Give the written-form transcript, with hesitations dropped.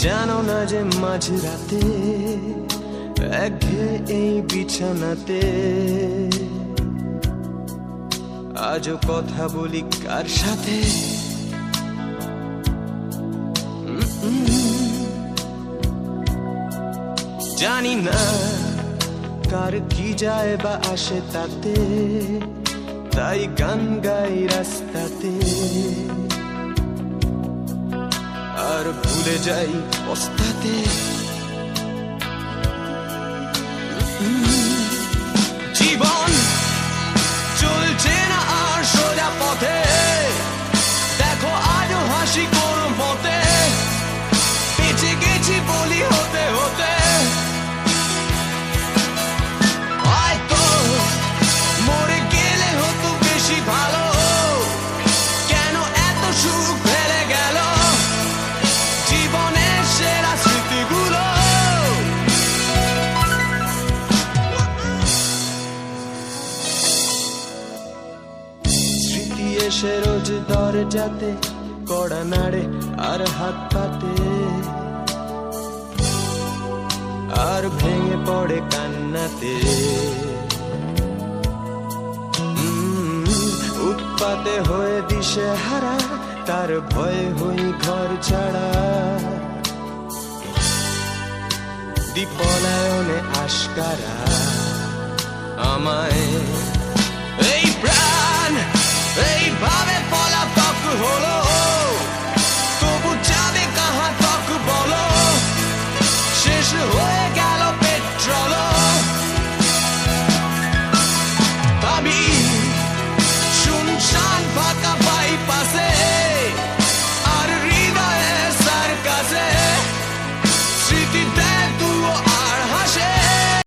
জানো না যে মাঝরাতে একঘেয়ে এই বিছানাতে আজও কথা বলি কার সাথে? জানি না কার কি যায় বা আসে তাতে, তাই গান গাই রাস্তাতে আর ভুলে যাই পস্তাতে। জীবন চলছে না আর সোজা পথে, দেখো আজও হাসি কোনো মতে বেঁচে গেছি বলি হতে হতে। হয়তো মরে গেলে হতো বেশি ভালো, কেন এত সুখ ফেলে গেল জীবনের সেরা স্মৃতিগুলো। স্মৃতি এসে রোজ দরজাতে কড়া নাড়ে আর হাত পাতে, আর ভেঙে পড়ে কান্নাতে। উৎপাতে হয়ে দিশে হারা, তার ভয়ে হই ঘর ছাড়া। দীপনায়নে আশকারা আমায় এই প্রাণ এইভাবে